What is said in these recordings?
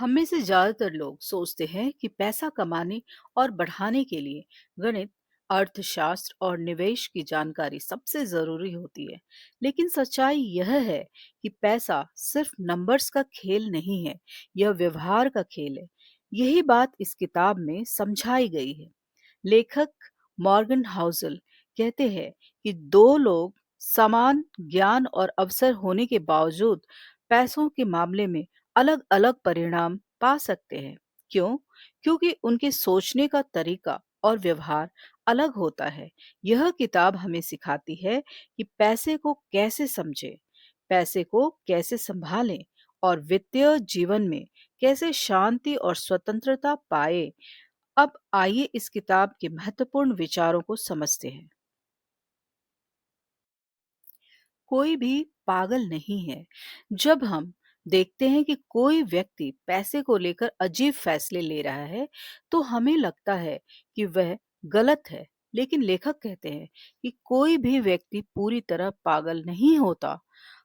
हम में से ज्यादातर लोग सोचते हैं कि पैसा कमाने और बढ़ाने के लिए गणित, अर्थशास्त्र और निवेश की जानकारी सबसे जरूरी होती है। लेकिन सच्चाई यह है कि पैसा सिर्फ नंबर्स का खेल नहीं है, यह व्यवहार का खेल है। यही बात इस किताब में समझाई गई है। लेखक मॉर्गन हाउसल कहते हैं कि दो लोग समान ज्ञान और अवसर होने के बावजूद पैसों के मामले में अलग-अलग परिणाम पा सकते हैं। क्यों? क्योंकि उनके सोचने का तरीका और व्यवहार अलग होता है। यह किताब हमें सिखाती है कि पैसे को कैसे समझें, पैसे को कैसे संभालें और वित्तीय जीवन में कैसे शांति और स्वतंत्रता पाए। अब आइए इस किताब के महत्वपूर्ण विचारों को समझते हैं। कोई भी पागल नहीं है। जब हम देखते हैं कि कोई व्यक्ति पैसे को लेकर अजीब फैसले ले रहा है, तो हमें लगता है कि वह गलत है। लेकिन लेखक कहते हैं कि कोई भी व्यक्ति पूरी तरह पागल नहीं होता।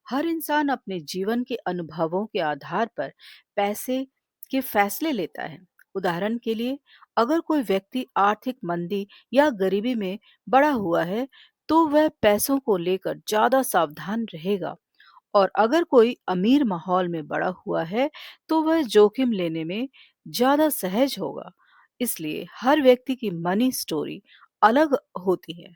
हर इंसान अपने जीवन के अनुभवों के आधार पर पैसे के फैसले लेता है। उदाहरण के लिए, अगर कोई व्यक्ति आर्थिक मंदी या गरीबी में बड़ा हुआ है, तो वह पैसों को लेकर ज्यादा सावधान रहेगा। और अगर कोई अमीर माहौल में बड़ा हुआ है, तो वह जोखिम लेने में ज्यादा सहज होगा। इसलिए हर व्यक्ति की मनी स्टोरी अलग होती है।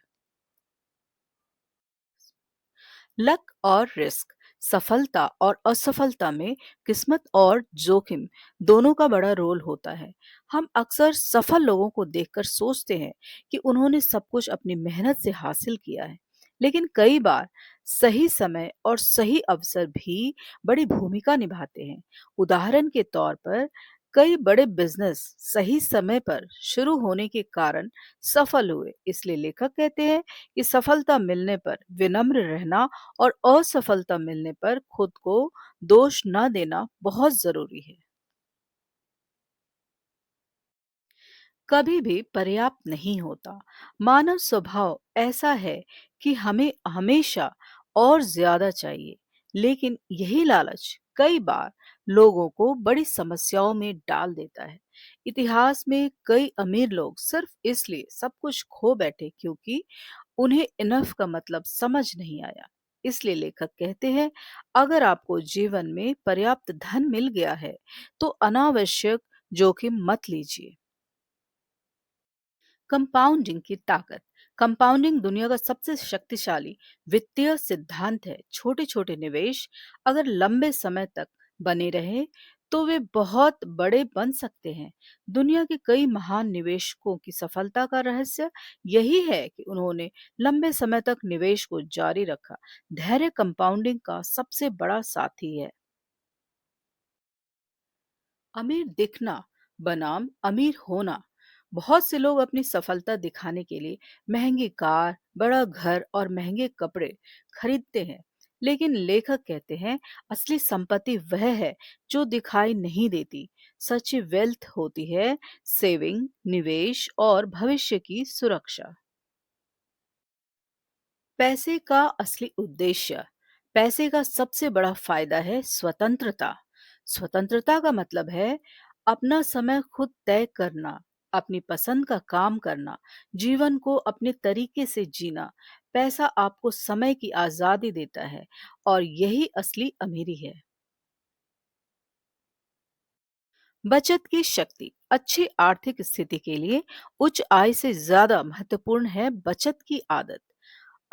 लक और रिस्क, सफलता और असफलता में किस्मत और जोखिम दोनों का बड़ा रोल होता है। हम अक्सर सफल लोगों को देखकर सोचते हैं कि उन्होंने सब कुछ अपनी मेहनत से हासिल किया है। लेकिन कई बार सही समय और सही अवसर भी बड़ी भूमिका निभाते हैं। उदाहरण के तौर पर, कई बड़े बिजनेस सही समय पर शुरू होने के कारण सफल हुए। इसलिए लेखक कहते हैं कि सफलता मिलने पर विनम्र रहना और असफलता मिलने पर खुद को दोष न देना बहुत जरूरी है। कभी भी पर्याप्त नहीं होता। मानव स्वभाव ऐसा है कि हमें हमेशा और ज्यादा चाहिए। लेकिन यही लालच कई बार लोगों को बड़ी समस्याओं में डाल देता है। इतिहास में कई अमीर लोग सिर्फ इसलिए सब कुछ खो बैठे क्योंकि उन्हें इनफ का मतलब समझ नहीं आया। इसलिए लेखक कहते हैं, अगर आपको जीवन में पर्याप्त धन मिल गया है, तो अनावश्यक जोखिम मत लीजिए। कंपाउंडिंग की ताकत। कंपाउंडिंग दुनिया का सबसे शक्तिशाली वित्तीय सिद्धांत है। छोटे छोटे निवेश अगर लंबे समय तक बने रहे, तो वे बहुत बड़े बन सकते हैं। दुनिया के कई महान निवेशकों की सफलता का रहस्य यही है कि उन्होंने लंबे समय तक निवेश को जारी रखा। धैर्य कंपाउंडिंग का सबसे बड़ा साथी है। अमीर दिखना बनाम अमीर होना। बहुत से लोग अपनी सफलता दिखाने के लिए महंगी कार, बड़ा घर और महंगे कपड़े खरीदते हैं। लेकिन लेखक कहते हैं, असली संपत्ति वह है जो दिखाई नहीं देती। सच्ची वेल्थ होती है सेविंग, निवेश और भविष्य की सुरक्षा। पैसे का असली उद्देश्य। पैसे का सबसे बड़ा फायदा है स्वतंत्रता। स्वतंत्रता का मतलब है अपना समय खुद तय करना, अपनी पसंद का काम करना, जीवन को अपने तरीके से जीना। पैसा आपको समय की आजादी देता है और यही असली अमीरी है। बचत की शक्ति। अच्छी आर्थिक स्थिति के लिए उच्च आय से ज्यादा महत्वपूर्ण है बचत की आदत।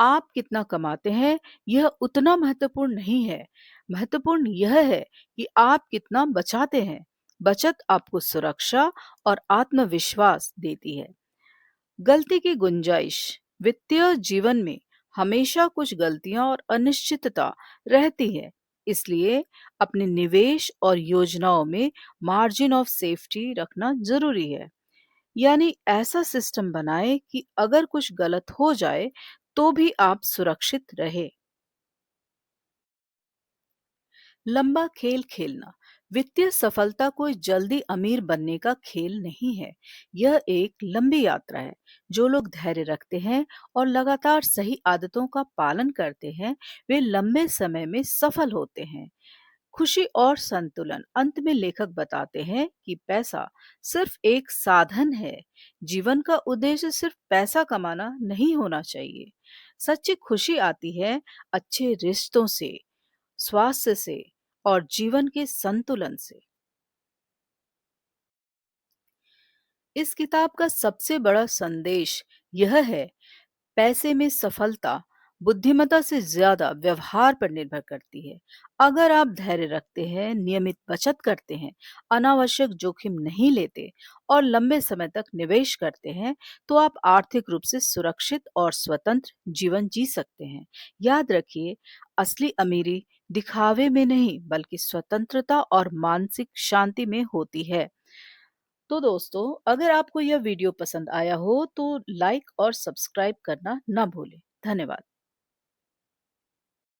आप कितना कमाते हैं, यह उतना महत्वपूर्ण नहीं है। महत्वपूर्ण यह है कि आप कितना बचाते हैं। बचत आपको सुरक्षा और आत्मविश्वास देती है। गलती की गुंजाइश। वित्तीय जीवन में हमेशा कुछ गलतियां और अनिश्चितता रहती है। इसलिए अपने निवेश और योजनाओं में मार्जिन ऑफ सेफ्टी रखना जरूरी है। यानी ऐसा सिस्टम बनाएं कि अगर कुछ गलत हो जाए, तो भी आप सुरक्षित रहे। लंबा खेल खेलना। वित्तीय सफलता कोई जल्दी अमीर बनने का खेल नहीं है। यह एक लंबी यात्रा है। जो लोग धैर्य रखते हैं और लगातार सही आदतों का पालन करते हैं, वे लंबे समय में सफल होते हैं। खुशी और संतुलन। अंत में लेखक बताते हैं कि पैसा सिर्फ एक साधन है। जीवन का उद्देश्य सिर्फ पैसा कमाना नहीं होना चाहिए। सच्ची खुशी आती है अच्छे रिश्तों से, स्वास्थ्य से और जीवन के संतुलन से। इस किताब का सबसे बड़ा संदेश यह है, पैसे में सफलता बुद्धिमत्ता से ज्यादा व्यवहार पर निर्भर करती है। अगर आप धैर्य रखते हैं, नियमित बचत करते हैं, अनावश्यक जोखिम नहीं लेते और लंबे समय तक निवेश करते हैं, तो आप आर्थिक रूप से सुरक्षित और स्वतंत्र जीवन जी सकते हैं। याद रखिए, असली अमीरी दिखावे में नहीं, बल्कि स्वतंत्रता और मानसिक शांति में होती है। तो दोस्तों, अगर आपको यह वीडियो पसंद आया हो तो लाइक और सब्सक्राइब करना ना भूलें। धन्यवाद।